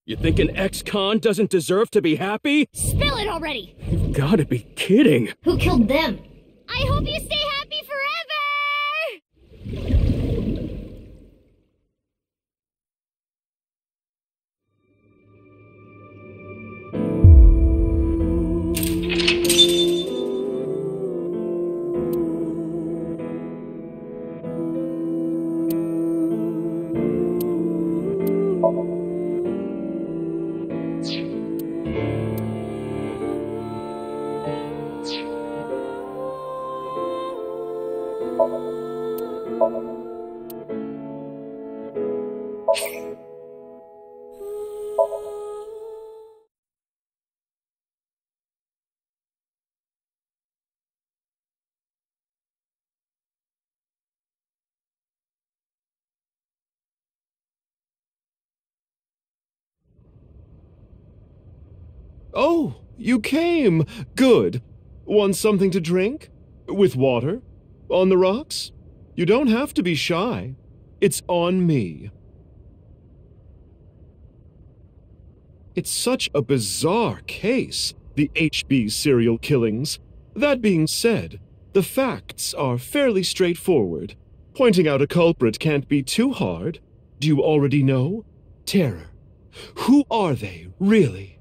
You think an ex-con doesn't deserve to be happy? Spill it already! You've gotta be kidding! Who killed them? I hope you stay happy forever! Oh, you came! Good. Want something to drink? With water? On the rocks? You don't have to be shy. It's on me. It's such a bizarre case, the HB serial killings. That being said, the facts are fairly straightforward. Pointing out a culprit can't be too hard. Do you already know? Terror. Who are they, really?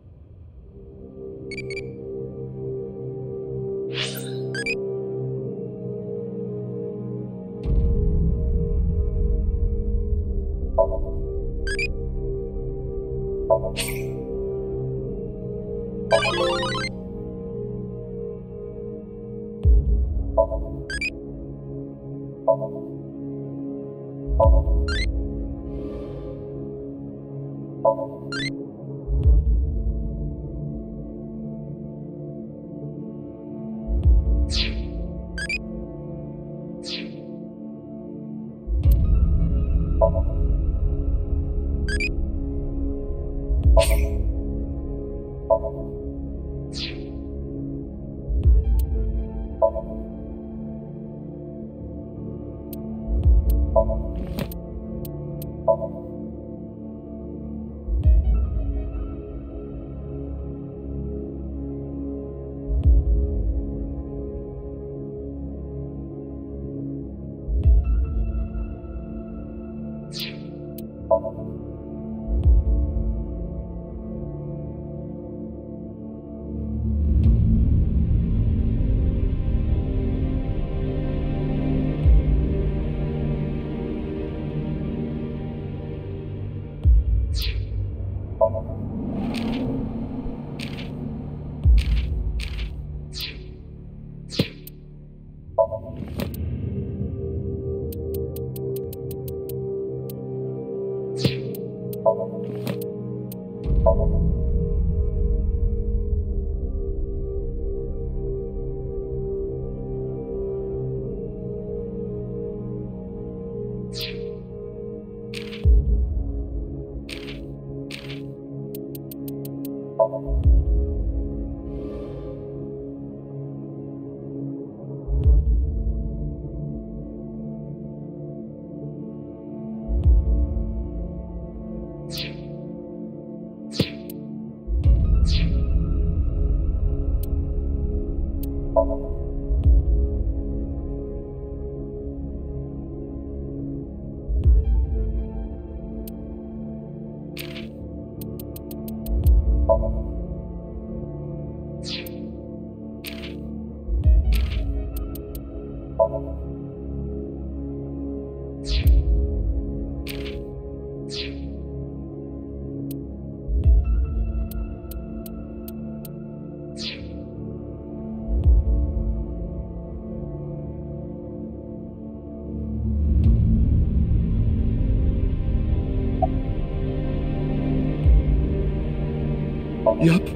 Yup,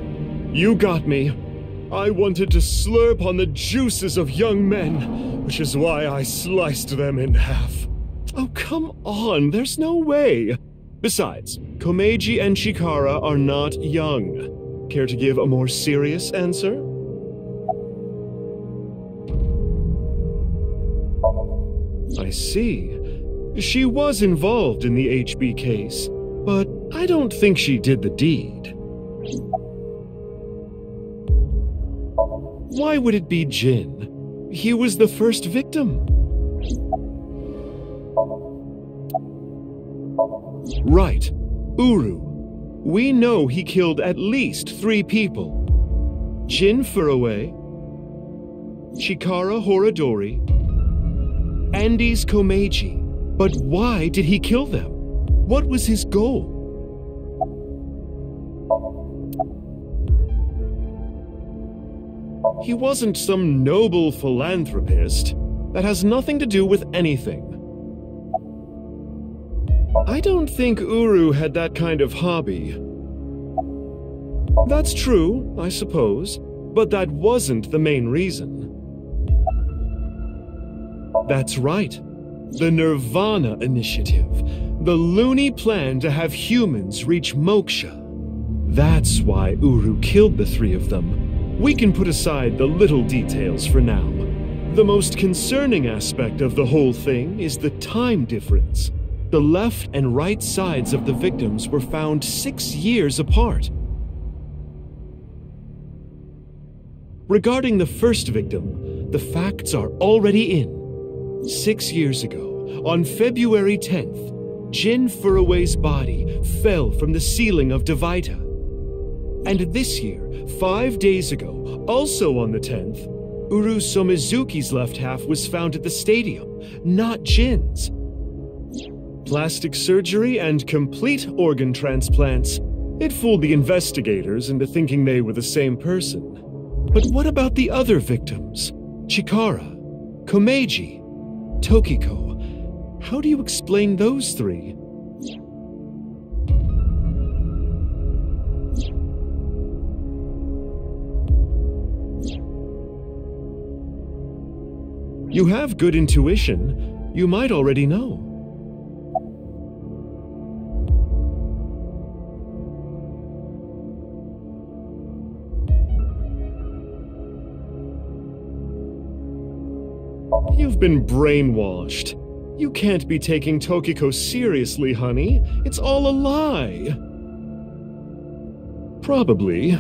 you got me. I wanted to slurp on the juices of young men, which is why I sliced them in half. Oh, come on, there's no way. Besides, Komeiji and Chikara are not young. Care to give a more serious answer? I see. She was involved in the HB case. but I don't think she did the deed. Why would it be Jin? He was the first victim. Right, Uru. We know he killed at least 3 people. Jin Furue, Chikara Horadori, Andes Komeiji. But why did he kill them? What was his goal? He wasn't some noble philanthropist. That has nothing to do with anything. I don't think Uru had that kind of hobby. That's true, I suppose, but that wasn't the main reason. That's right. The nirvanA initiative. The loony plan to have humans reach moksha. That's why Uru killed the 3 of them. We can put aside the little details for now. The most concerning aspect of the whole thing is the time difference. The left and right sides of the victims were found 6 years apart. Regarding the first victim, the facts are already in. 6 years ago, on February 10th, Jin Furue's body fell from the ceiling of Devaita. And this year, 5 days ago, also on the 10th, Uru Somizuki's left half was found at the stadium, not Jin's. Plastic surgery and complete organ transplants. It fooled the investigators into thinking they were the same person. But what about the other victims? Chikara, Komeiji, Tokiko. How do you explain those 3? You have good intuition. You might already know. You've been brainwashed. You can't be taking Tokiko seriously, honey. It's all a lie. Probably.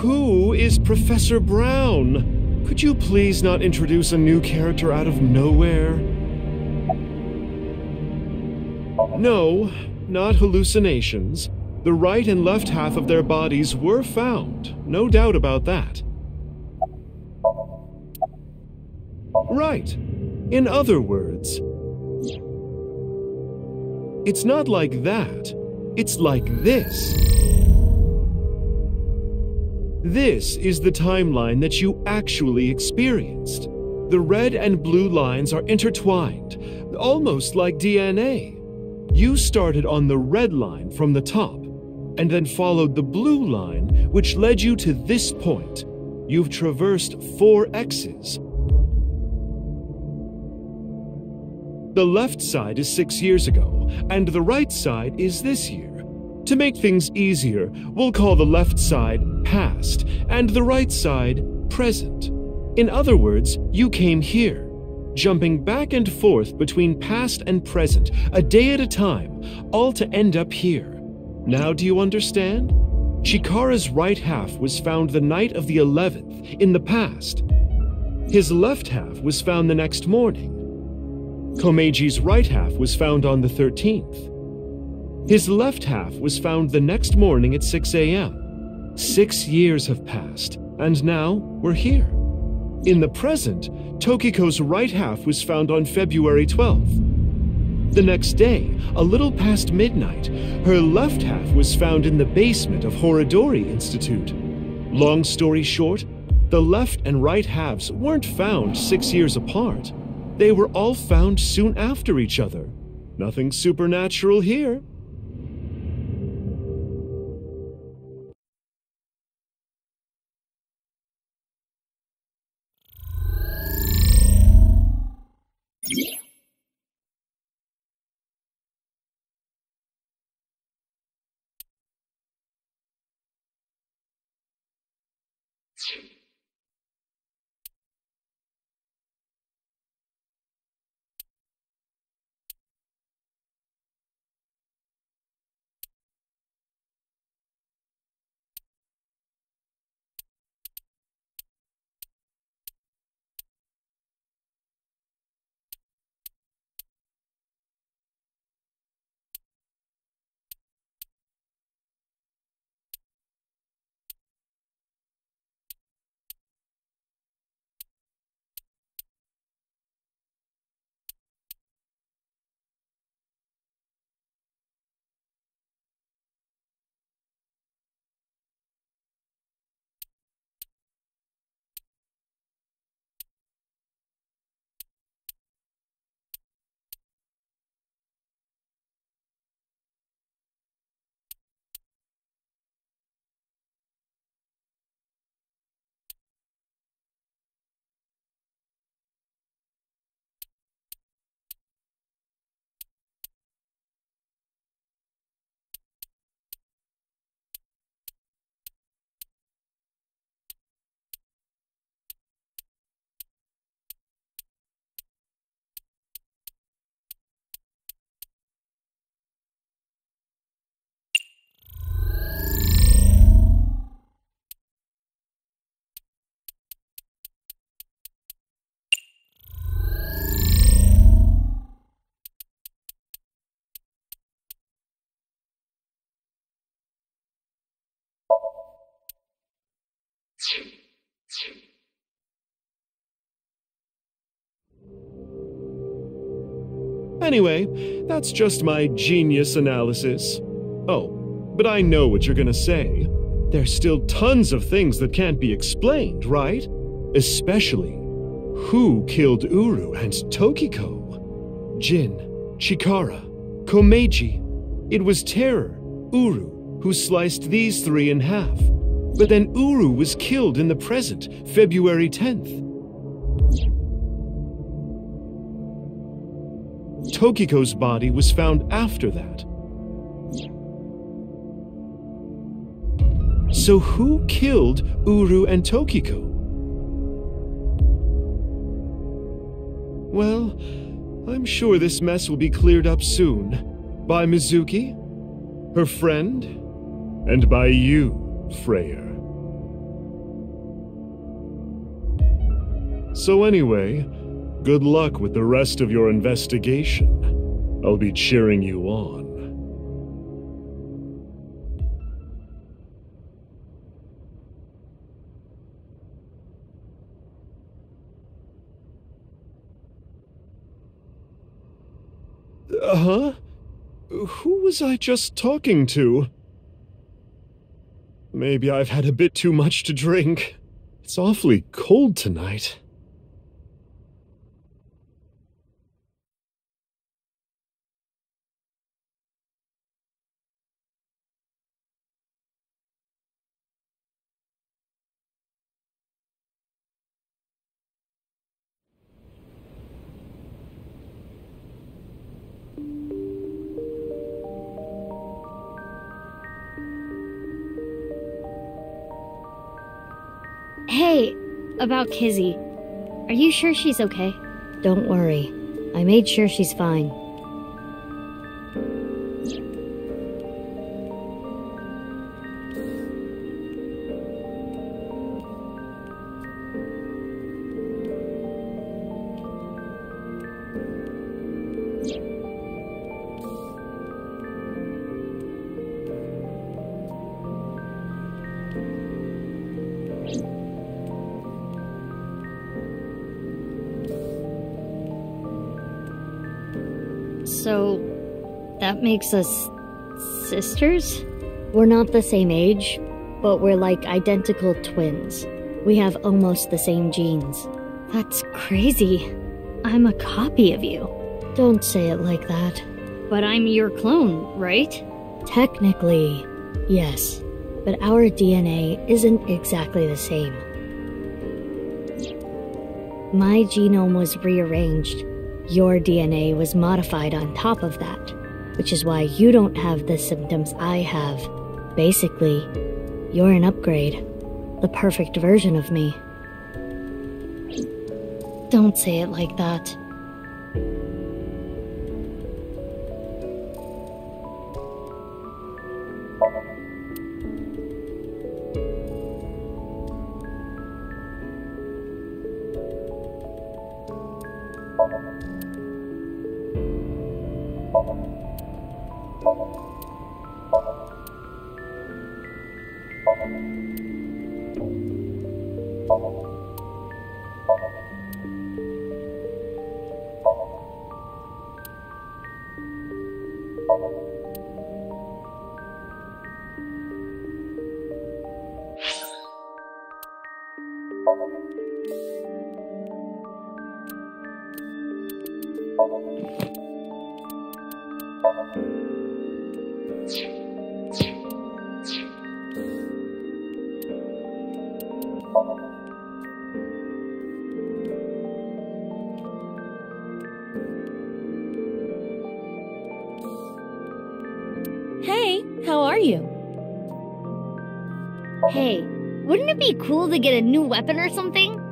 Who is Professor Brown? Could you please not introduce a new character out of nowhere? No, not hallucinations. The right and left half of their bodies were found. No doubt about that. Right. In other words, it's not like that. It's like this. This is the timeline that you actually experienced. The red and blue lines are intertwined, almost like DNA. You started on the red line from the top, and then followed the blue line, which led you to this point. You've traversed 4 X's. The left side is 6 years ago, and the right side is this year. To make things easier, we'll call the left side past, and the right side present. In other words, you came here, jumping back and forth between past and present, a day at a time, all to end up here. Now do you understand? Chikara's right half was found the night of the 11th, in the past. His left half was found the next morning. Komeiji's right half was found on the 13th. His left half was found the next morning at 6 a.m. 6 years have passed, and now we're here. In the present, Tokiko's right half was found on February 12th. The next day, a little past midnight, her left half was found in the basement of Horadori Institute. Long story short, the left and right halves weren't found 6 years apart. They were all found soon after each other. Nothing supernatural here. Anyway, that's just my genius analysis. Oh, but I know what you're gonna say. There's still tons of things that can't be explained, right? Especially, who killed Uru and Tokiko? Jin, Chikara, Komeiji. It was Terror, Uru, who sliced these three in half. But then Uru was killed in the present, February 10th. Tokiko's body was found after that. So who killed Uru and Tokiko? Well, I'm sure this mess will be cleared up soon. By Mizuki, her friend, and by you, Freyr. So anyway, good luck with the rest of your investigation. I'll be cheering you on. Huh? Who was I just talking to? Maybe I've had a bit too much to drink. It's awfully cold tonight. Hey, about Kizzy. Are you sure she's okay? Don't worry. I made sure she's fine. So, that makes us sisters? We're not the same age, but we're like identical twins. We have almost the same genes. That's crazy. I'm a copy of you. Don't say it like that. But I'm your clone, right? Technically, yes. But our DNA isn't exactly the same. My genome was rearranged. Your DNA was modified on top of that, which is why you don't have the symptoms I have. Basically, you're an upgrade. The perfect version of me. Don't say it like that. Hey, how are you? Hey, wouldn't it be cool to get a new weapon or something?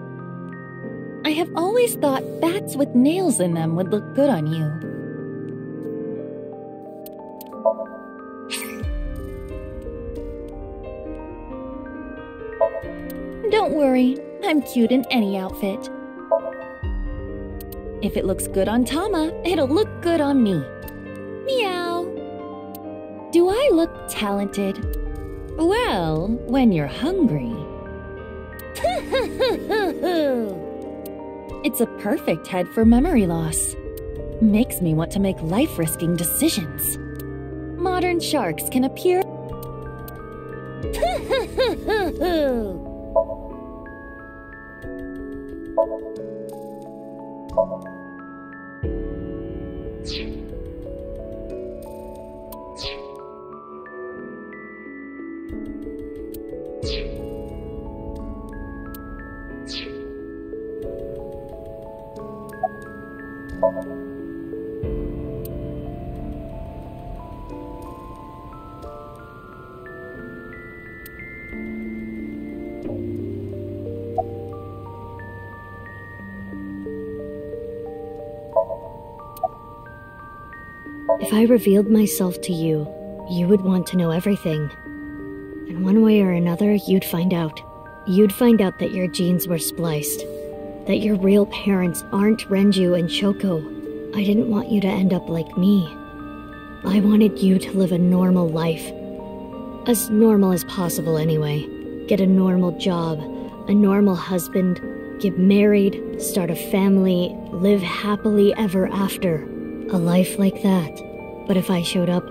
I have always thought bats with nails in them would look good on you. Don't worry, I'm cute in any outfit. If it looks good on Tama, it'll look good on me. Meow. Do I look talented? Well, when you're hungry. It's a perfect head for memory loss. makes me want to make life-risking decisions. Modern sharks can appear... If I revealed myself to you, you would want to know everything. And one way or another, you'd find out. You'd find out that your genes were spliced. That your real parents aren't Renju and Shoko. I didn't want you to end up like me. I wanted you to live a normal life. As normal as possible anyway. Get a normal job, a normal husband, get married, start a family, live happily ever after. A life like that. But if I showed up,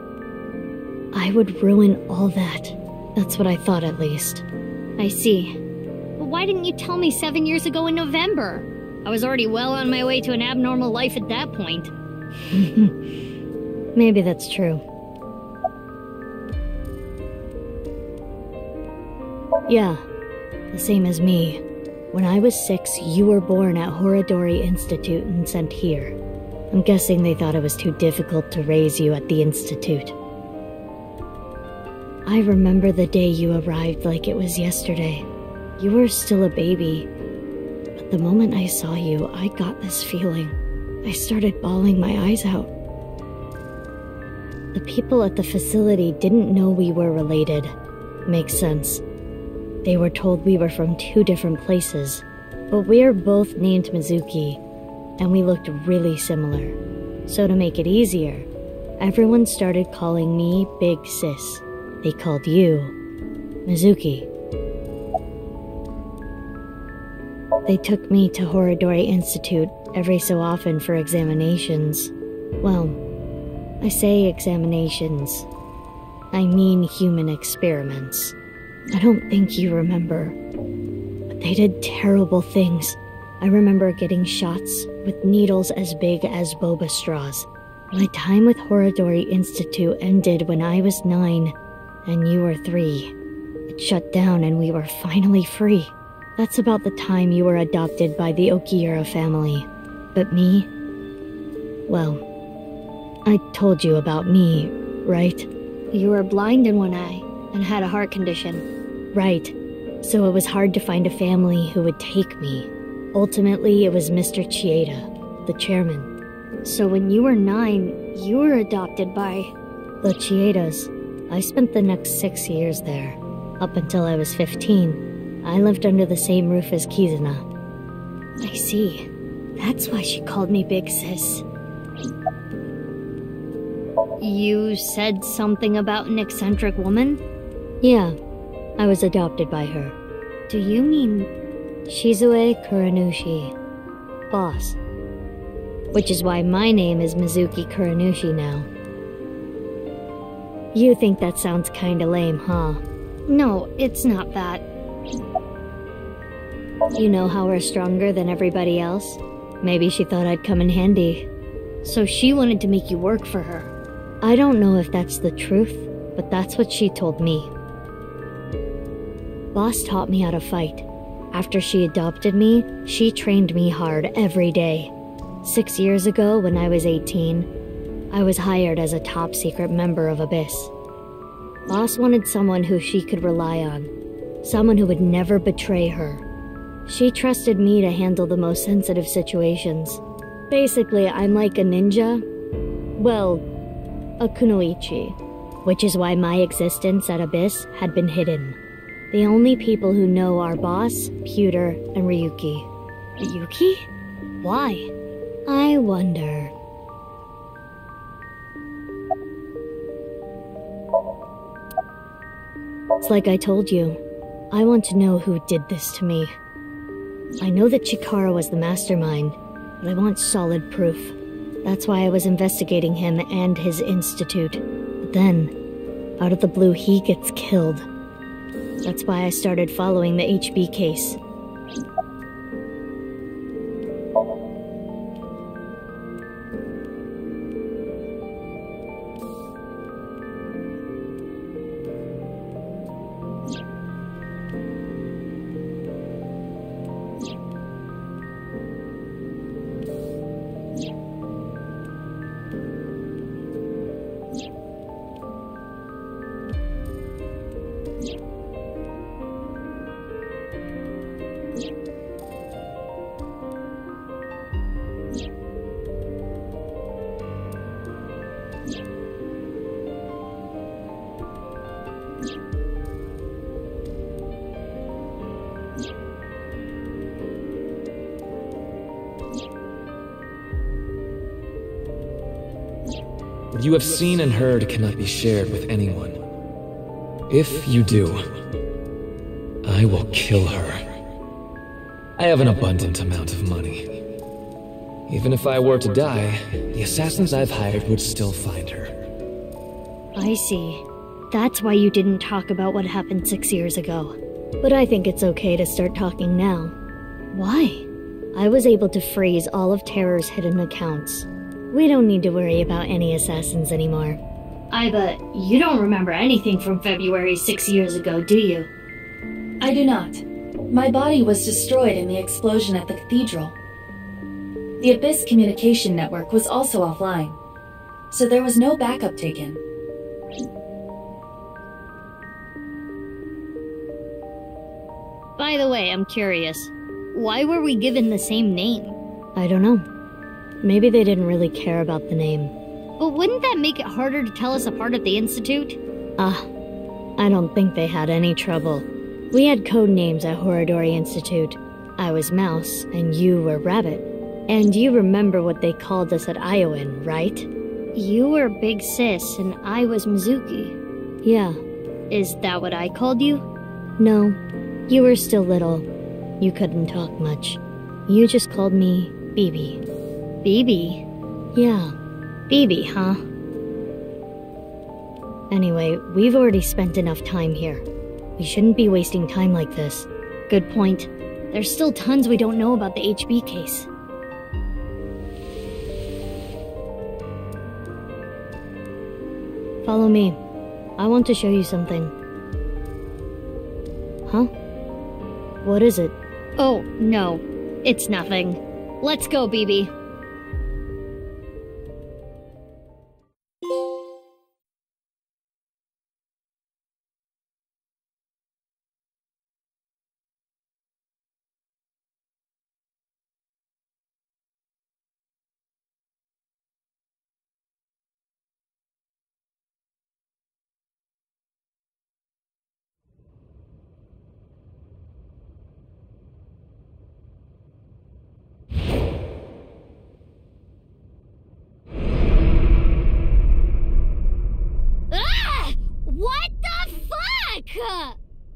I would ruin all that. That's what I thought, at least. I see. But why didn't you tell me 7 years ago in November? I was already well on my way to an abnormal life at that point. Maybe that's true. Yeah, the same as me. When I was 6, you were born at Horodori Institute and sent here. I'm guessing they thought it was too difficult to raise you at the Institute. I remember the day you arrived like it was yesterday. You were still a baby. But the moment I saw you, I got this feeling. I started bawling my eyes out. The people at the facility didn't know we were related. Makes sense. They were told we were from 2 different places. But we're both named Mizuki. And we looked really similar. So to make it easier, everyone started calling me Big Sis. They called you Mizuki. They took me to Horodori Institute every so often for examinations. Well, I say examinations. I mean human experiments. I don't think you remember, but they did terrible things. I remember getting shots with needles as big as boba straws. My time with Horodori Institute ended when I was 9, and you were 3. It shut down and we were finally free. That's about the time you were adopted by the Okiura family. But me? Well, I told you about me, right? You were blind in one eye and had a heart condition. Right. So it was hard to find a family who would take me. Ultimately, it was Mr. Chieda, the chairman. So when you were 9, you were adopted by... the Chiedas. I spent the next 6 years there. Up until I was 15, I lived under the same roof as Kizuna. I see. That's why she called me Big Sis. You said something about an eccentric woman? Yeah, I was adopted by her. Do you mean... Shizue Kuranushi. Boss. Which is why my name is Mizuki Kuranushi now. You think that sounds kinda lame, huh? No, it's not that. You know how we're stronger than everybody else? Maybe she thought I'd come in handy. So she wanted to make you work for her. I don't know if that's the truth, but that's what she told me. Boss taught me how to fight. After she adopted me, she trained me hard every day. 6 years ago, when I was 18, I was hired as a top-secret member of Abyss. Boss wanted someone who she could rely on. Someone who would never betray her. She trusted me to handle the most sensitive situations. Basically, I'm like a ninja. Well, a kunoichi. Which is why my existence at Abyss had been hidden. The only people who know are Boss, Pewter, and Ryuki. Ryuki? Why? I wonder. It's like I told you. I want to know who did this to me. I know that Chikara was the mastermind, but I want solid proof. That's why I was investigating him and his institute. But then, out of the blue, he gets killed. That's why I started following the HB case. What you have seen and heard cannot be shared with anyone. If you do, I will kill her. I have an abundant amount of money. Even if I were to die, the assassins I've hired would still find her. I see. That's why you didn't talk about what happened 6 years ago. But I think it's okay to start talking now. Why? I was able to freeze all of Terror's hidden accounts. We don't need to worry about any assassins anymore. I bet you don't remember anything from February 6 years ago, do you? I do not. My body was destroyed in the explosion at the cathedral. The Abyss communication network was also offline, so there was no backup taken. By the way, I'm curious. Why were we given the same name? I don't know. Maybe they didn't really care about the name. But wouldn't that make it harder to tell us apart at the Institute? I don't think they had any trouble. We had code names at Horadori Institute. I was Mouse, and you were Rabbit. And you remember what they called us at Iowan, right? You were Big Sis, and I was Mizuki. Yeah. Is that what I called you? No. You were still little. You couldn't talk much. You just called me BB. BB? Yeah. BB, huh? Anyway, we've already spent enough time here. We shouldn't be wasting time like this. Good point. There's still tons we don't know about the HB case. Follow me. I want to show you something. Huh? What is it? Oh, no. It's nothing. Let's go, BB.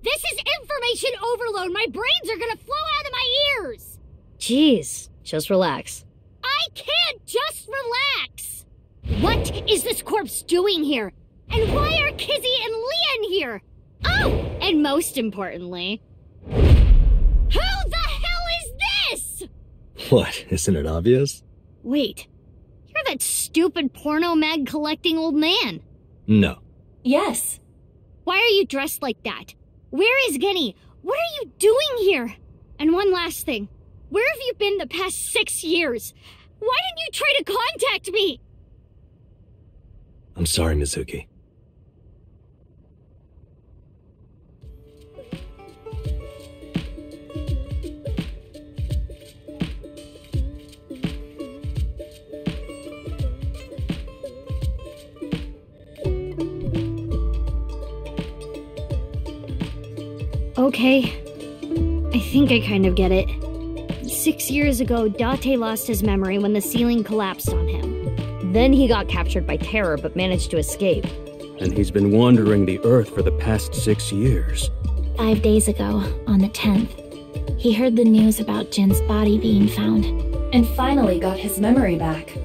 This is information overload! My brains are gonna flow out of my ears! Jeez, just relax. I can't just relax! What is this corpse doing here? And why are Kizzy and Leon here? Oh! And most importantly... who the hell is this?! What, isn't it obvious? Wait, you're that stupid porno mag collecting old man. No. Yes. Why are you dressed like that? Where is Genny? What are you doing here? And one last thing. Where have you been the past 6 years? Why didn't you try to contact me? I'm sorry, Mizuki. Okay. I think I kind of get it. 6 years ago, Date lost his memory when the ceiling collapsed on him. Then he got captured by Terror but managed to escape. And he's been wandering the Earth for the past 6 years. 5 days ago, on the 10th, he heard the news about Jin's body being found. And finally got his memory back.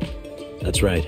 That's right.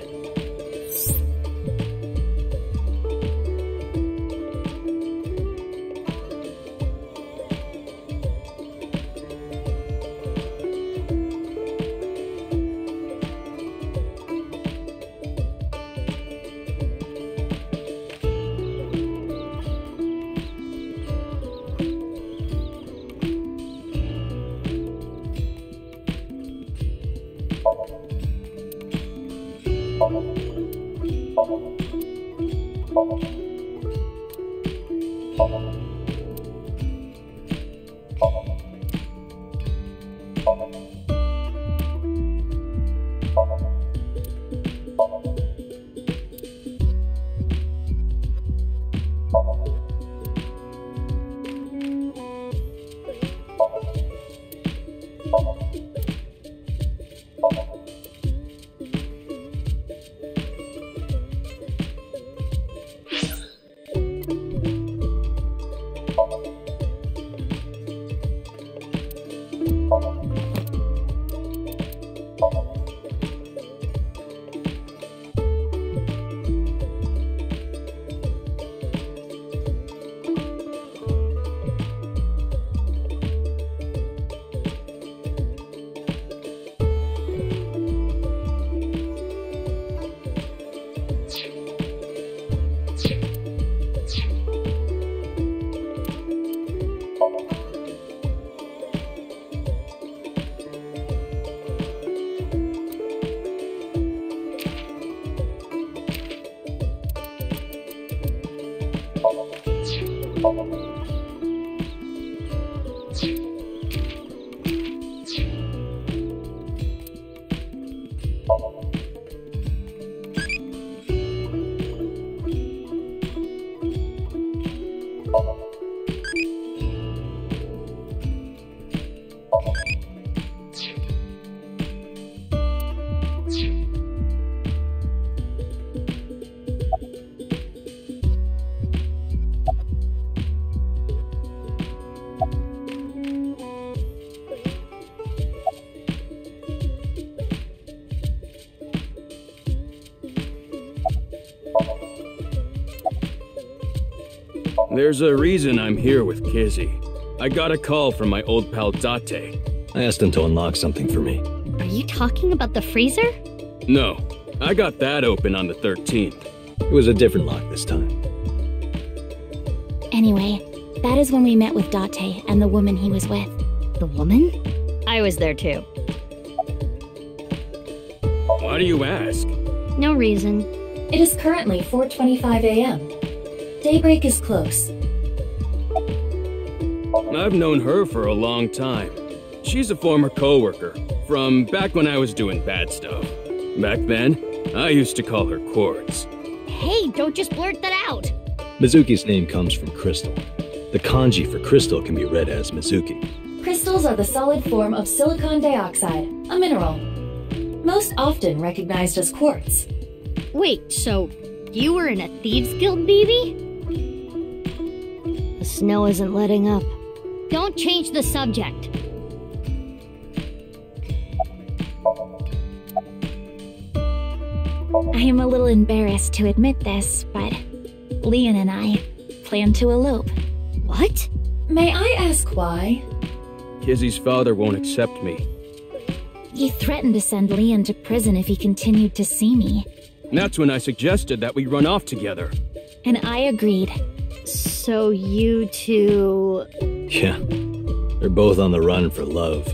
There's a reason I'm here with Kizzy. I got a call from my old pal Date. I asked him to unlock something for me. Are you talking about the freezer? No, I got that open on the 13th. It was a different lock this time. Anyway, that is when we met with Date and the woman he was with. The woman? I was there too. Why do you ask? No reason. It is currently 4:25 a.m. Daybreak is close. I've known her for a long time. She's a former coworker from back when I was doing bad stuff. Back then, I used to call her Quartz. Hey, don't just blurt that out. Mizuki's name comes from crystal. The kanji for crystal can be read as Mizuki. Crystals are the solid form of silicon dioxide, a mineral. Most often recognized as quartz. Wait, so you were in a Thieves Guild, baby? The snow isn't letting up. Don't change the subject. I am a little embarrassed to admit this, but Leon and I plan to elope. What? May I ask why? Kizzy's father won't accept me. He threatened to send Leon to prison if he continued to see me. That's when I suggested that we run off together. And I agreed. So you two... Yeah, they're both on the run for love.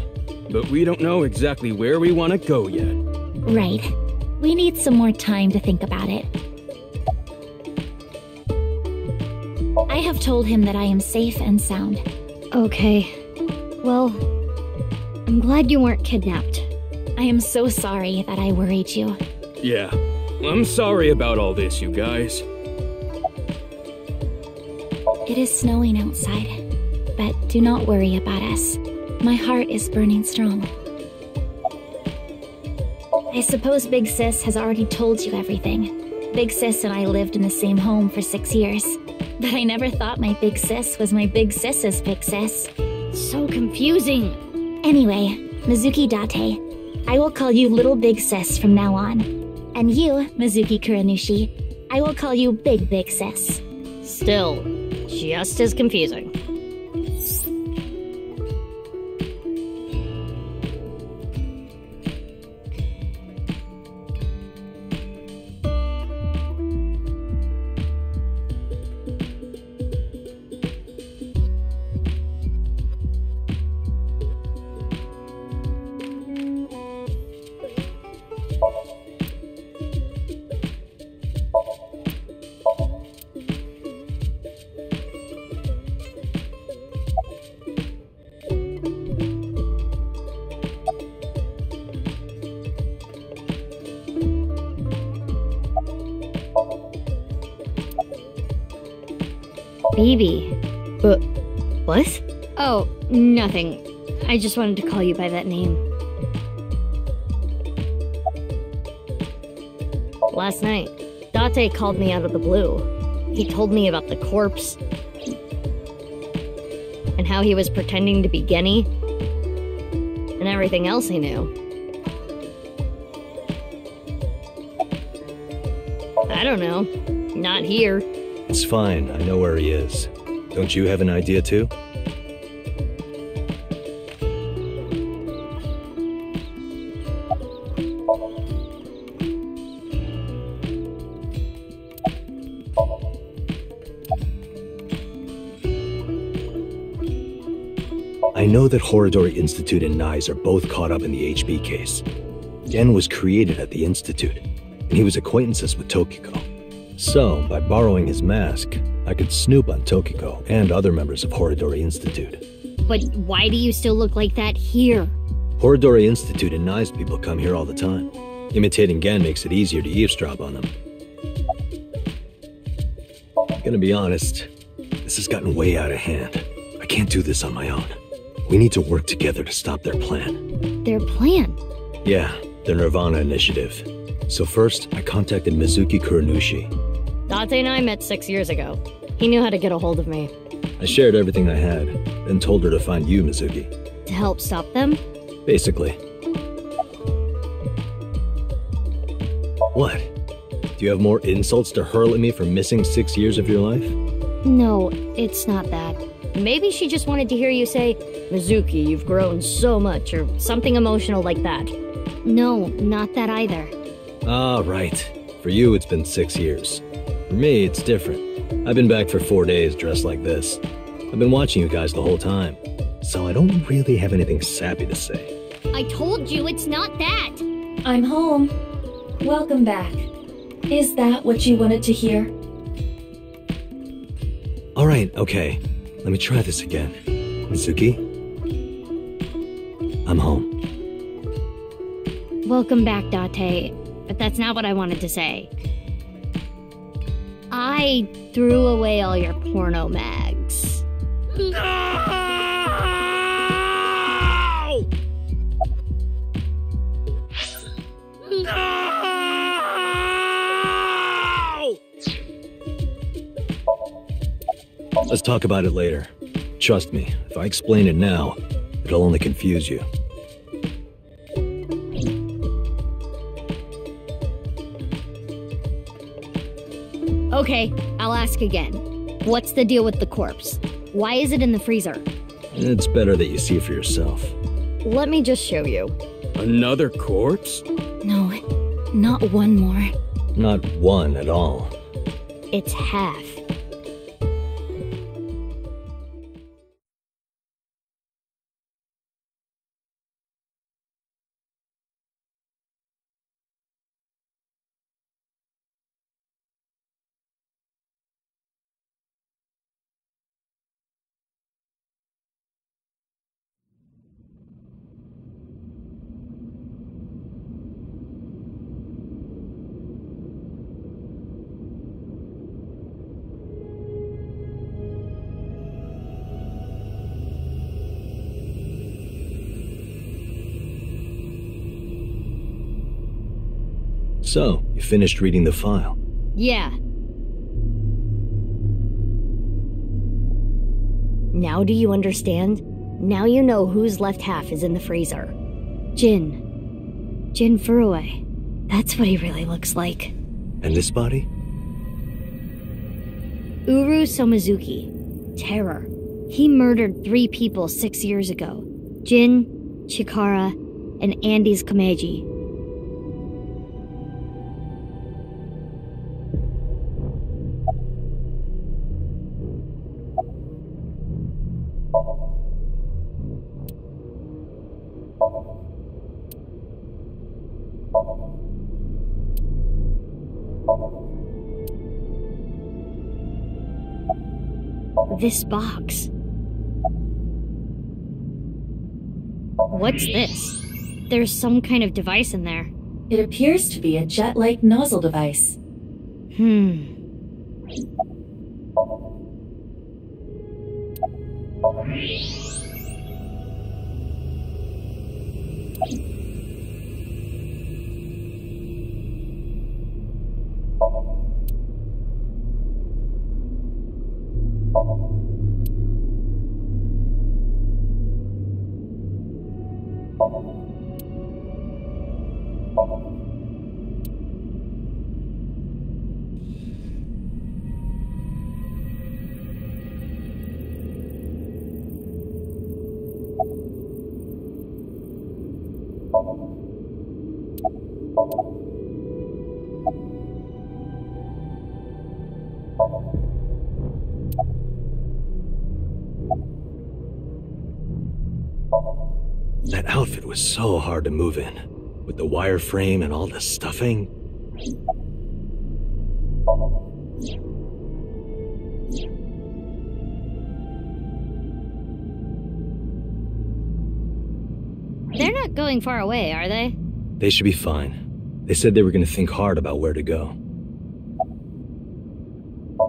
But we don't know exactly where we want to go yet. Right. We need some more time to think about it. I have told him that I am safe and sound. Okay. Well, I'm glad you weren't kidnapped. I am so sorry that I worried you. Yeah, I'm sorry about all this, you guys. It is snowing outside, but do not worry about us. My heart is burning strong. I suppose Big Sis has already told you everything. Big Sis and I lived in the same home for 6 years. But I never thought my Big Sis was my Big Sis's Big Sis. So confusing. Anyway, Mizuki Date, I will call you Little Big Sis from now on. And you, Mizuki Kuranushi, I will call you Big Sis. Still, just as confusing. Baby. What? Oh, nothing. I just wanted to call you by that name. Last night, Date called me out of the blue. He told me about the corpse. And how he was pretending to be Genny. And everything else he knew. I don't know. Not here. It's fine, I know where he is. Don't you have an idea too? I know that Horodori Institute and NICE are both caught up in the HB case. Gen was created at the Institute, and he was acquaintances with Tokiko. So, by borrowing his mask, I could snoop on Tokiko and other members of Horodori Institute. But why do you still look like that here? Horodori Institute and NICE people come here all the time. Imitating Gen makes it easier to eavesdrop on them. I'm gonna be honest, this has gotten way out of hand. I can't do this on my own. We need to work together to stop their plan. Their plan? Yeah, their nirvanA initiative. So first, I contacted Mizuki Kuranushi. Date and I met 6 years ago. He knew how to get a hold of me. I shared everything I had, then told her to find you, Mizuki. To help stop them? Basically. What? Do you have more insults to hurl at me for missing 6 years of your life? No, it's not that. Maybe she just wanted to hear you say, Mizuki, you've grown so much, or something emotional like that. No, not that either. Ah, right. For you, it's been 6 years. For me, it's different. I've been back for 4 days dressed like this. I've been watching you guys the whole time, so I don't really have anything sappy to say. I told you it's not that! I'm home. Welcome back. Is that what you wanted to hear? Alright, okay. Let me try this again. Mizuki? I'm home. Welcome back, Date. But that's not what I wanted to say. I threw away all your porno mags. No! No! Let's talk about it later. Trust me, if I explain it now, it'll only confuse you. Okay, I'll ask again. What's the deal with the corpse? Why is it in the freezer? It's better that you see for yourself. Let me just show you. Another corpse? No, not one more. Not one at all. It's half. So, you finished reading the file? Yeah. Now do you understand? Now you know whose left half is in the freezer. Jin Furue. That's what he really looks like. And this body? Uru Somizuki. Terror. He murdered 3 people 6 years ago. Jin, Chikara, and Andes Kameji. This box. What's this? There's some kind of device in there. It appears to be a jet-like nozzle device. That outfit was so hard to move in, with the wireframe and all the stuffing. They're not going far away, are they? They should be fine. They said they were going to think hard about where to go.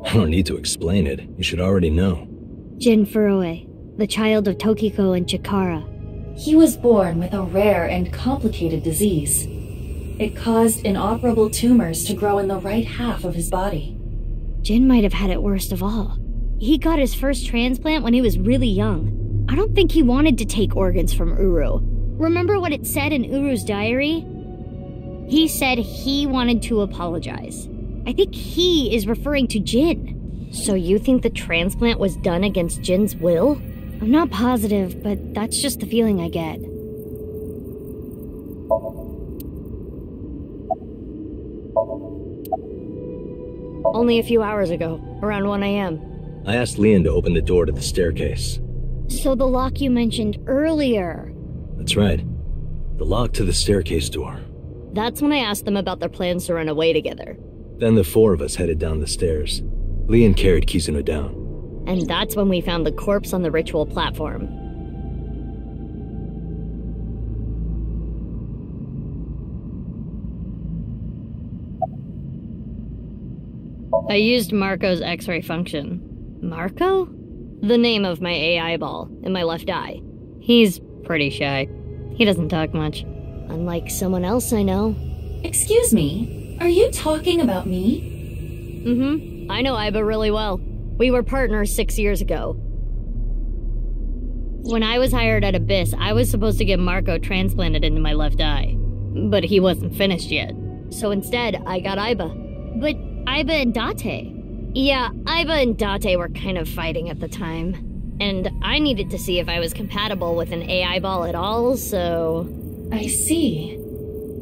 I don't need to explain it. You should already know. Jin Furue, the child of Tokiko and Chikara. He was born with a rare and complicated disease. It caused inoperable tumors to grow in the right half of his body. Jin might have had it worst of all. He got his first transplant when he was really young. I don't think he wanted to take organs from Uru. Remember what it said in Uru's diary? He said he wanted to apologize. I think he is referring to Jin. So you think the transplant was done against Jin's will? I'm not positive, but that's just the feeling I get. Only a few hours ago, around 1 a.m. I asked Leon to open the door to the staircase. So the lock you mentioned earlier. That's right. The lock to the staircase door. That's when I asked them about their plans to run away together. Then the 4 of us headed down the stairs. Leon carried Kizuno down. And that's when we found the corpse on the ritual platform. I used Marco's X-ray function. Marco? The name of my AI ball in my left eye. He's pretty shy. He doesn't talk much. Unlike someone else I know. Excuse me, are you talking about me? Mm-hmm. I know Iba really well. We were partners 6 years ago. When I was hired at Abyss, I was supposed to get Marco transplanted into my left eye. But he wasn't finished yet. So instead, I got Iba. But Iba and Date. Yeah, Iba and Date were kind of fighting at the time. And I needed to see if I was compatible with an AI ball at all, so... I see.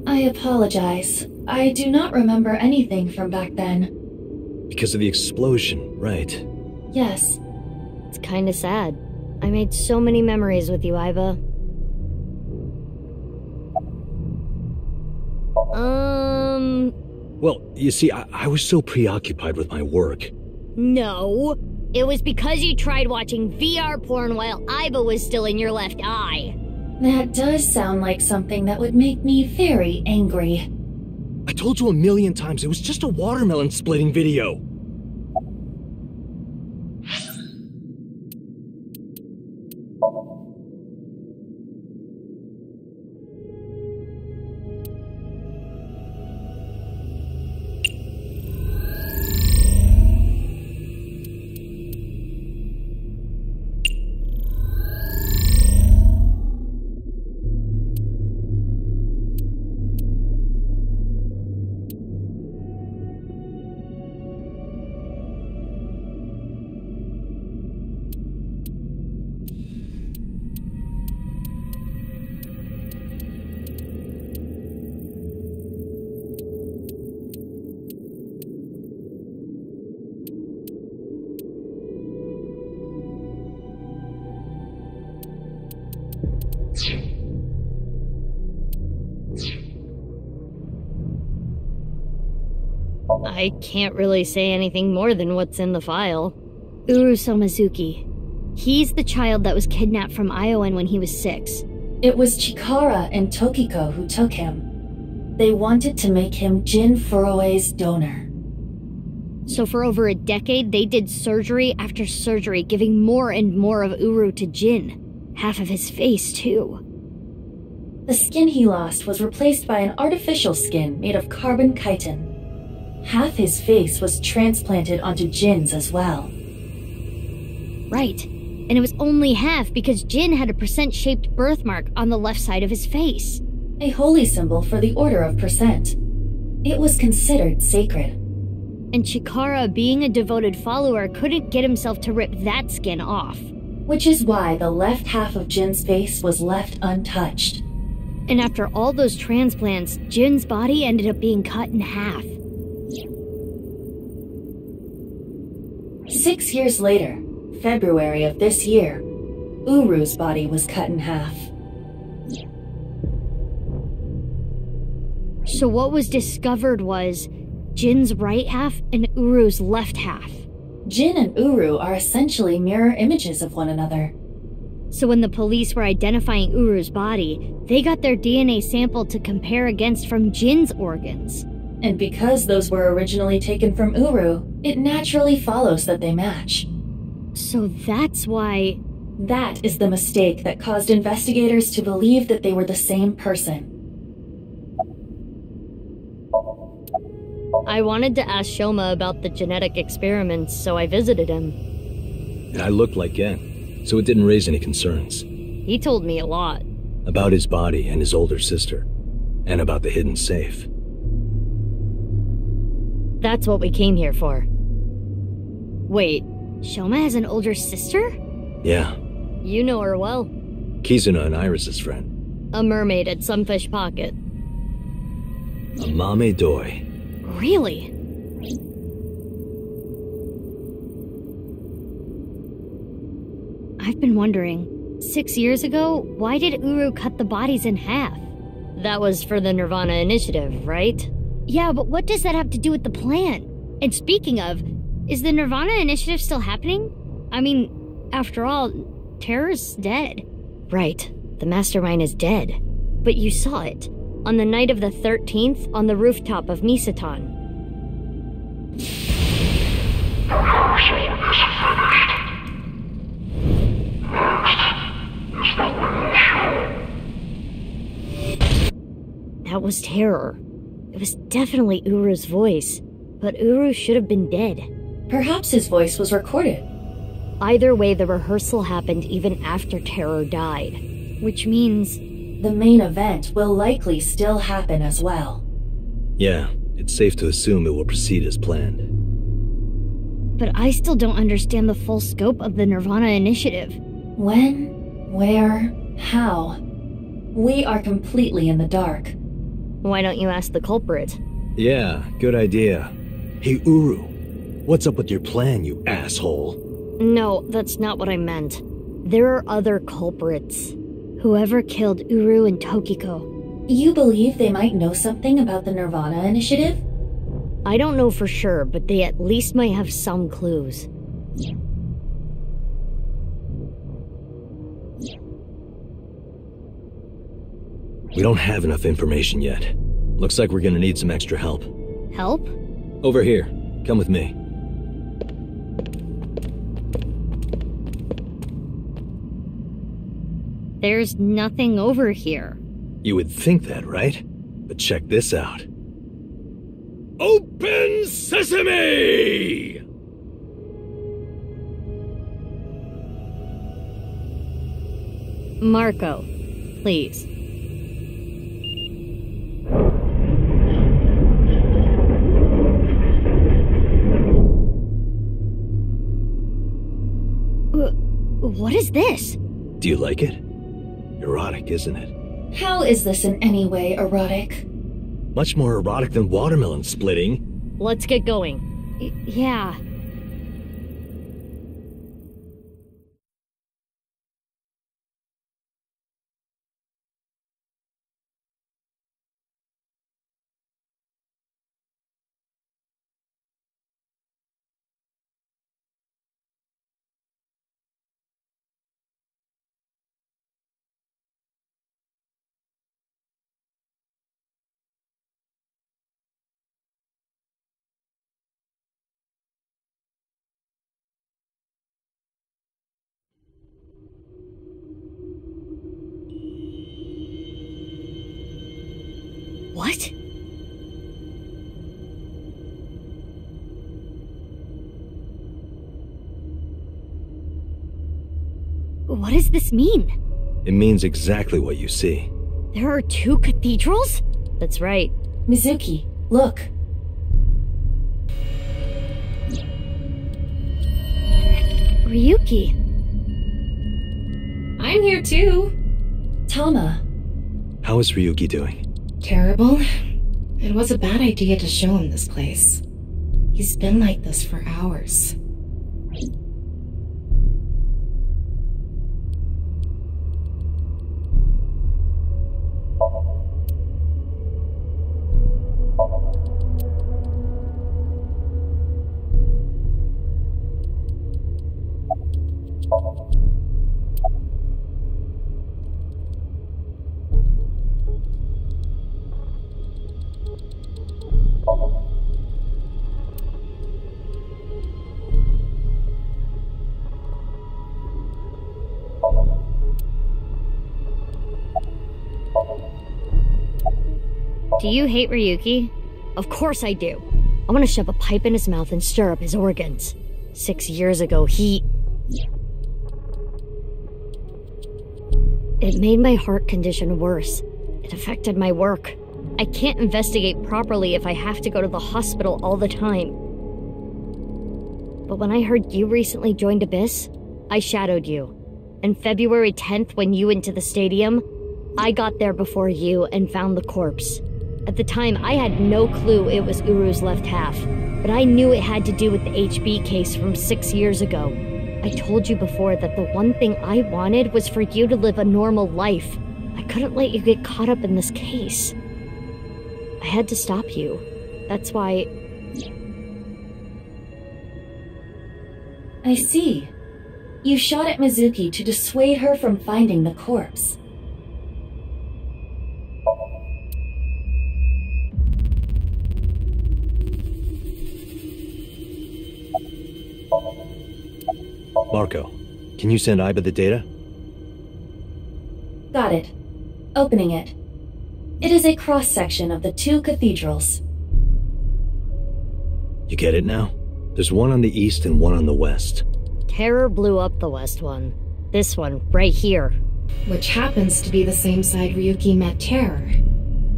I apologize. I do not remember anything from back then. Because of the explosion, right? Yes. It's kinda sad. I made so many memories with you, Iba. Well, you see, I was so preoccupied with my work. No. It was because you tried watching VR porn while Iba was still in your left eye. That does sound like something that would make me very angry. I told you a million times, it was just a watermelon splitting video. I can't really say anything more than what's in the file. Uru Somizuki. He's the child that was kidnapped from Iowan when he was 6. It was Chikara and Tokiko who took him. They wanted to make him Jin Furue's donor. So for over a decade, they did surgery after surgery, giving more and more of Uru to Jin. Half of his face, too. The skin he lost was replaced by an artificial skin made of carbon chitin. Half his face was transplanted onto Jin's as well. Right. And it was only half because Jin had a percent-shaped birthmark on the left side of his face. A holy symbol for the Order of Percent. It was considered sacred. And Chikara, being a devoted follower, couldn't get himself to rip that skin off. Which is why the left half of Jin's face was left untouched. And after all those transplants, Jin's body ended up being cut in half. 6 years later, February of this year, Uru's body was cut in half. So what was discovered was Jin's right half and Uru's left half. Jin and Uru are essentially mirror images of one another. So when the police were identifying Uru's body, they got their DNA sample to compare against from Jin's organs. And because those were originally taken from Uru, it naturally follows that they match. So that's why... That is the mistake that caused investigators to believe that they were the same person. I wanted to ask Shoma about the genetic experiments, so I visited him. And I looked like Gen, so it didn't raise any concerns. He told me a lot. About his body and his older sister, and about the hidden safe. That's what we came here for. Wait, Shoma has an older sister? Yeah. You know her well. Kizuna and Iris's friend. A mermaid at Sunfish Pocket. A mame doi. Really? I've been wondering, 6 years ago, why did Uru cut the bodies in half? That was for the nirvanA initiative, right? Yeah, but what does that have to do with the plan? And speaking of, is the nirvanA initiative still happening? I mean, after all, Terror's dead. Right, the mastermind is dead. But you saw it. On the night of the 13th, on the rooftop of Misatan. That was Terror. It was definitely Uru's voice, but Uru should have been dead. Perhaps his voice was recorded. Either way, the rehearsal happened even after Terror died, which means... the main event will likely still happen as well. Yeah, it's safe to assume it will proceed as planned. But I still don't understand the full scope of the nirvanA initiative. When, where, how? We are completely in the dark. Why don't you ask the culprit? Yeah, good idea. Hey, Uru, what's up with your plan, you asshole? No, that's not what I meant. There are other culprits. Whoever killed Uru and Tokiko. You believe they might know something about the nirvanA initiative? I don't know for sure, but they at least might have some clues. We don't have enough information yet. Looks like we're gonna need some extra help. Help? Over here. Come with me. There's nothing over here. You would think that, right? But check this out. Open sesame! Marco, please. What is this? Do you like it? Erotic, isn't it? How is this in any way erotic? Much more erotic than watermelon splitting. Let's get going. Yeah. What? What does this mean? It means exactly what you see. There are 2 cathedrals? That's right. Mizuki, look. Ryuki. I'm here too. Tama. How is Ryuki doing? Terrible. It was a bad idea to show him this place. He's been like this for hours. Do you hate Ryuki? Of course I do. I want to shove a pipe in his mouth and stir up his organs. 6 years ago, It made my heart condition worse. It affected my work. I can't investigate properly if I have to go to the hospital all the time. But when I heard you recently joined Abyss, I shadowed you. And February 10th, when you went to the stadium, I got there before you and found the corpse. At the time, I had no clue it was Uru's left half, but I knew it had to do with the HB case from 6 years ago. I told you before that the one thing I wanted was for you to live a normal life. I couldn't let you get caught up in this case. I had to stop you. That's why... I see. You shot at Mizuki to dissuade her from finding the corpse. Marco, can you send Iba the data? Got it. Opening it. It is a cross-section of the 2 cathedrals. You get it now? There's one on the east and one on the west. Terror blew up the west one. This one, right here. Which happens to be the same side Ryuki met Terror.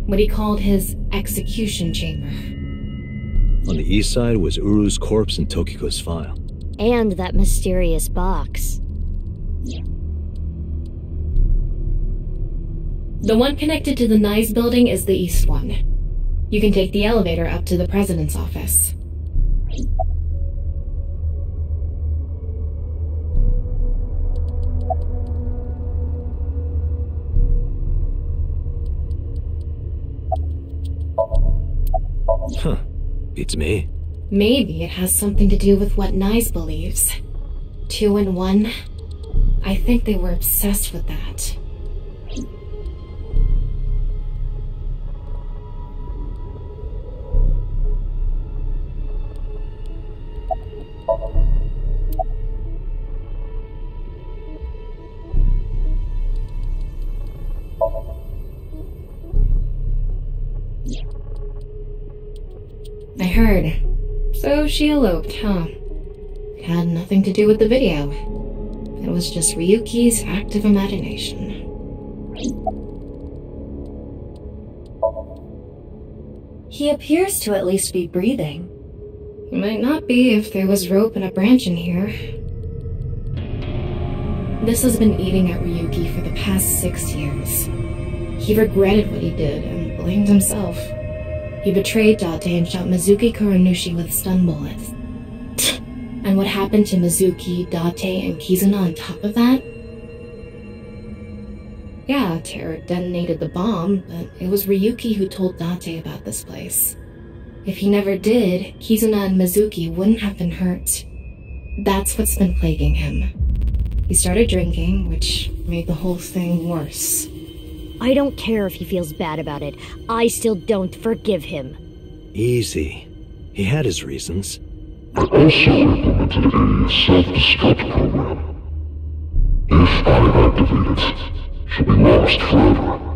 What he called his execution chamber. On the east side was Uru's corpse and Tokiko's file. And that mysterious box. The one connected to the Nyes building is the east one. You can take the elevator up to the president's office. Huh. Beats me. Maybe it has something to do with what Nyes believes. 2 in 1. I think they were obsessed with that. I heard. So she eloped, huh? It had nothing to do with the video. It was just Ryuki's active imagination. He appears to at least be breathing. He might not be if there was rope and a branch in here. This has been eating at Ryuki for the past 6 years. He regretted what he did and blamed himself. He betrayed Date and shot Mizuki Kuranushi with stun bullets. And what happened to Mizuki, Date, and Kizuna on top of that? Yeah, Terror detonated the bomb, but it was Ryuki who told Date about this place. If he never did, Kizuna and Mizuki wouldn't have been hurt. That's what's been plaguing him. He started drinking, which made the whole thing worse. I don't care if he feels bad about it. I still don't forgive him. Easy. He had his reasons. I also implemented a self-destruct program. If I activate it, she'll be lost forever. Huh. Beats me. Maybe it has something to do with what Nyes believes. 2 in 1. I think they were obsessed with that. 2 also implemented a self-destruct program. If I activate it, she'll be lost forever. 1. 2 in 1.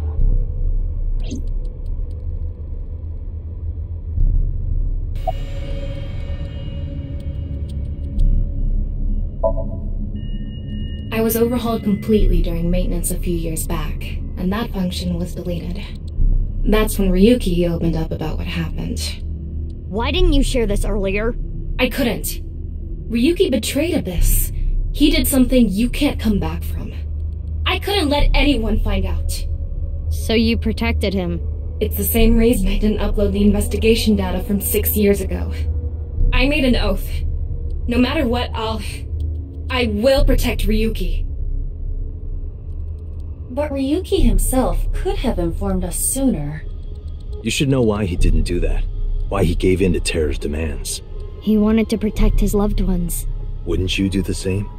I was overhauled completely during maintenance a few years back, and that function was deleted. That's when Ryuki opened up about what happened. Why didn't you share this earlier? I couldn't. Ryuki betrayed Abyss. He did something you can't come back from. I couldn't let anyone find out. So you protected him. It's the same reason I didn't upload the investigation data from 6 years ago. I made an oath. No matter what, I will protect Ryuki. But Ryuki himself could have informed us sooner. You should know why he didn't do that. Why he gave in to Terra's demands. He wanted to protect his loved ones. Wouldn't you do the same?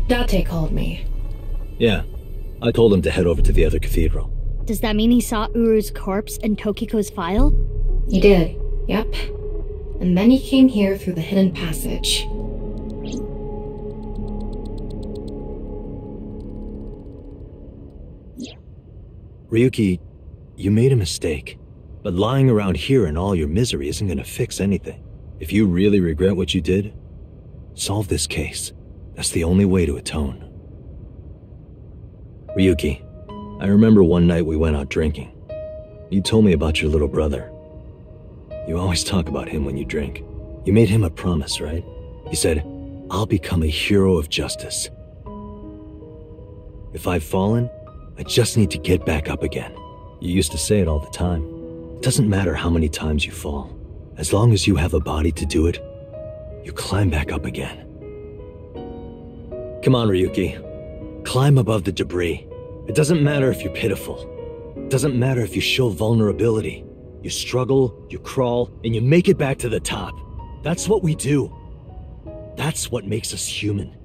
Date called me. Yeah. I told him to head over to the other cathedral. Does that mean he saw Uru's corpse in Tokiko's file? He did, yep. And then he came here through the hidden passage. Ryuki, you made a mistake. But lying around here in all your misery isn't gonna fix anything. If you really regret what you did, solve this case. That's the only way to atone. Ryuki, I remember one night we went out drinking. You told me about your little brother. You always talk about him when you drink. You made him a promise, right? You said, I'll become a hero of justice. If I've fallen, I just need to get back up again. You used to say it all the time. It doesn't matter how many times you fall. As long as you have a body to do it, you climb back up again. Come on, Ryuki. Climb above the debris. It doesn't matter if you're pitiful. It doesn't matter if you show vulnerability. You struggle, you crawl, and you make it back to the top. That's what we do. That's what makes us human.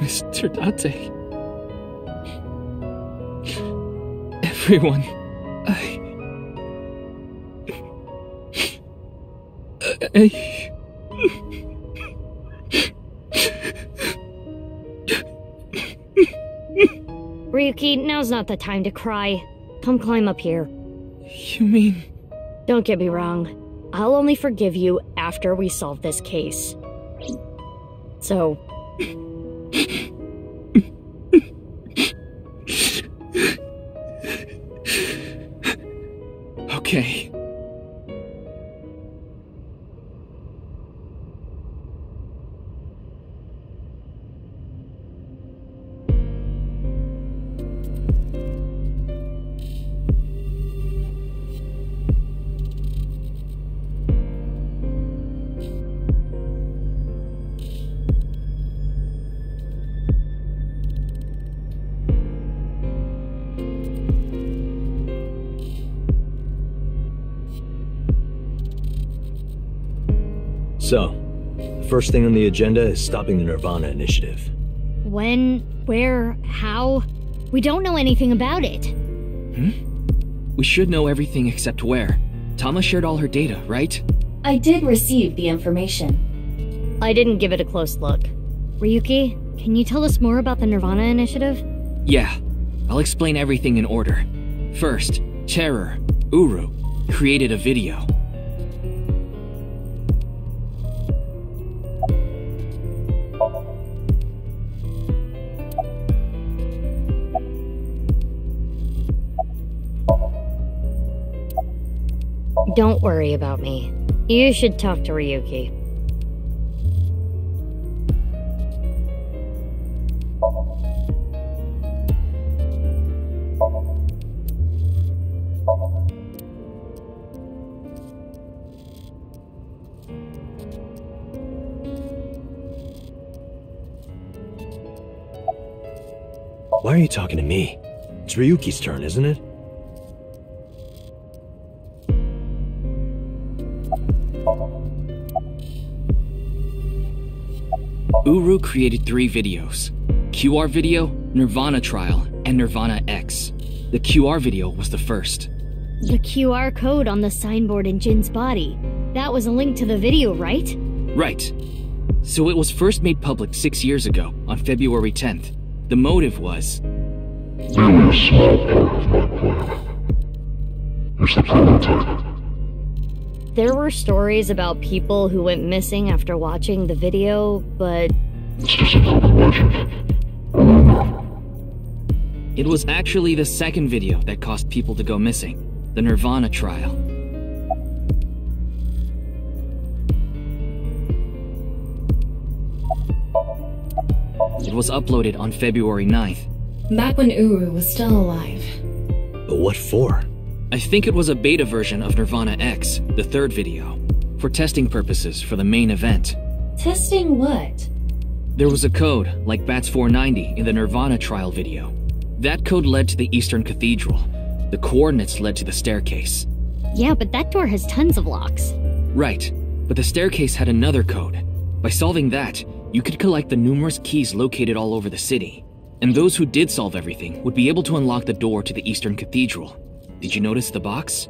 Mr. Date. Everyone, Ryuki, now's not the time to cry. Come climb up here. You mean... Don't get me wrong. I'll only forgive you after we solve this case. So... Okay. So, the first thing on the agenda is stopping the nirvanA initiative. When? Where? How? We don't know anything about it. We should know everything except where. Tama shared all her data, right? I did receive the information. I didn't give it a close look. Ryuki, can you tell us more about the nirvanA initiative? Yeah, I'll explain everything in order. First, Terror, Uru, created a video. Don't worry about me. You should talk to Ryuki. Why are you talking to me? It's Ryuki's turn, isn't it? Uru created 3 videos. QR video, nirvanA trial, and nirvanA X. The QR video was the first. The QR code on the signboard in Jin's body. That was a link to the video, right? Right. So it was first made public 6 years ago, on February 10th. The motive was... Merely a small part of my plan. It's the prototype. There were stories about people who went missing after watching the video, but... It's just a urban legend. It was actually the second video that caused people to go missing. The nirvanA trial. It was uploaded on February 9th. Back when Uru was still alive. But what for? I think it was a beta version of nirvanA X, the third video, for testing purposes for the main event. Testing what? There was a code, like BATS 490 in the nirvanA trial video. That code led to the Eastern Cathedral. The coordinates led to the staircase. Yeah, but that door has tons of locks. Right, but the staircase had another code. By solving that, you could collect the numerous keys located all over the city. And those who did solve everything would be able to unlock the door to the Eastern Cathedral. Did you notice the box?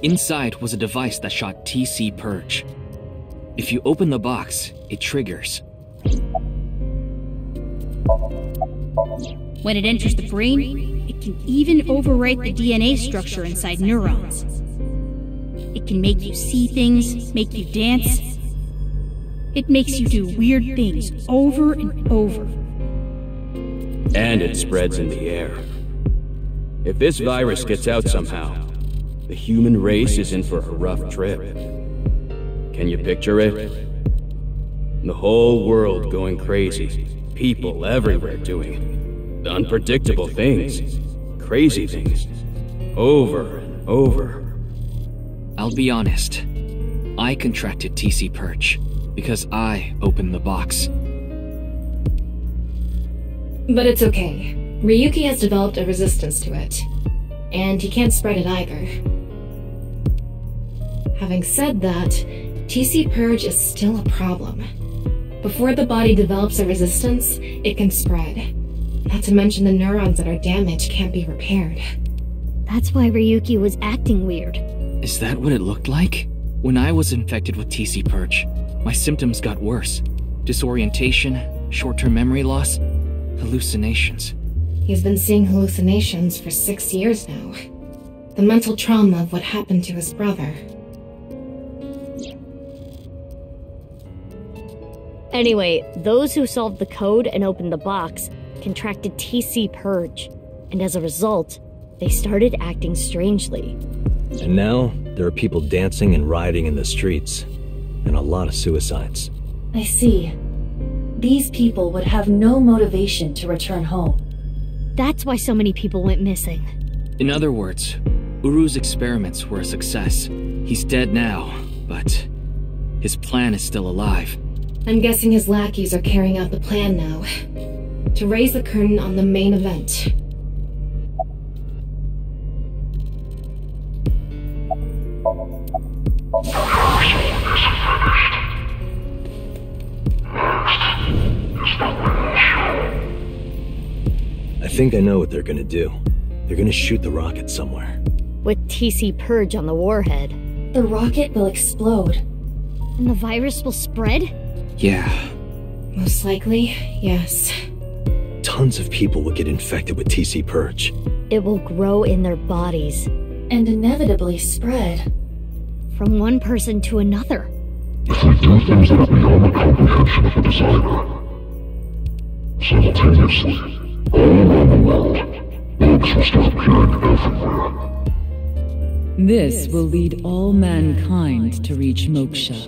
Inside was a device that shot TC Purge. If you open the box, it triggers. When it enters the brain, it can even overwrite the DNA structure inside neurons. It can make you see things, make you dance. It makes you do weird things over and over. And it spreads in the air. If this virus gets out somehow, the human race is in for a rough trip. Can you picture it? The whole world going crazy. People everywhere doing unpredictable things. Crazy things. Over and over. I'll be honest. I contracted TC Purge because I opened the box. But it's okay. Ryuki has developed a resistance to it. And he can't spread it either. Having said that, TC Purge is still a problem. Before the body develops a resistance, it can spread. Not to mention the neurons that are damaged can't be repaired. That's why Ryuki was acting weird. Is that what it looked like? When I was infected with TC Purge, my symptoms got worse. Disorientation, short-term memory loss, hallucinations. He's been seeing hallucinations for 6 years now. The mental trauma of what happened to his brother. Anyway, those who solved the code and opened the box contracted TC Purge, and as a result, they started acting strangely. And now, there are people dancing and rioting in the streets, and a lot of suicides. I see. These people would have no motivation to return home. That's why so many people went missing. In other words, Uru's experiments were a success. He's dead now, but his plan is still alive. I'm guessing his lackeys are carrying out the plan now. To raise the curtain on the main event. I think I know what they're gonna do. They're gonna shoot the rocket somewhere. With TC Purge on the warhead. The rocket will explode. And the virus will spread? Yeah. Most likely, yes. Tons of people will get infected with TC Purge. It will grow in their bodies. And inevitably spread. From one person to another. If we do things that are beyond the comprehension of a designer, simultaneously, all around the world, bugs will start appearing everywhere. This will lead all mankind to reach moksha,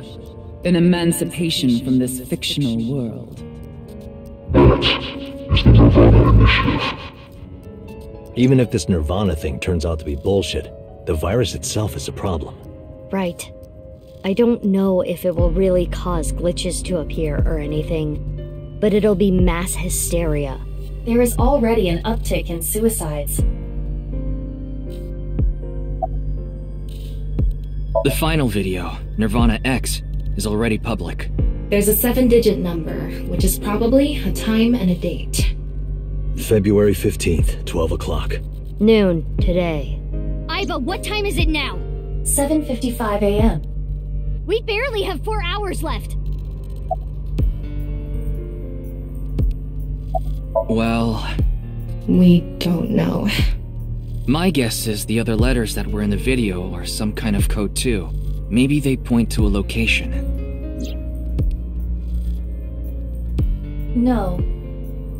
an emancipation from this fictional world. That is the nirvanA Initiative. Even if this nirvanA thing turns out to be bullshit, the virus itself is a problem. Right. I don't know if it will really cause glitches to appear or anything, but it'll be mass hysteria. There is already an uptick in suicides. The final video, nirvanA X, is already public. There's a 7-digit number, which is probably a time and a date. February 15th, 12 o'clock. Noon, today. Aiba, what time is it now? 7:55 a.m. We barely have 4 hours left. Well... We don't know. My guess is the other letters that were in the video are some kind of code too. Maybe they point to a location. No.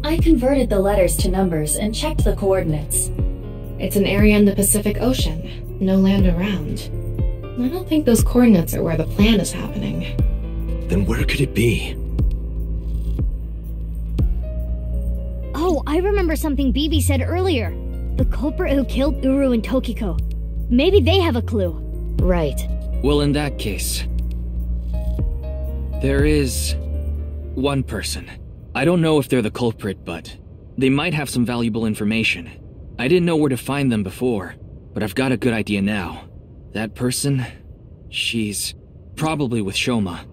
I converted the letters to numbers and checked the coordinates. It's an area in the Pacific Ocean. No land around. I don't think those coordinates are where the plan is happening. Then where could it be? Oh, I remember something BB said earlier. The culprit who killed Uru and Tokiko. Maybe they have a clue. Right. Well, in that case... there is... one person. I don't know if they're the culprit, but... they might have some valuable information. I didn't know where to find them before, but I've got a good idea now. That person... she's... probably with Shoma.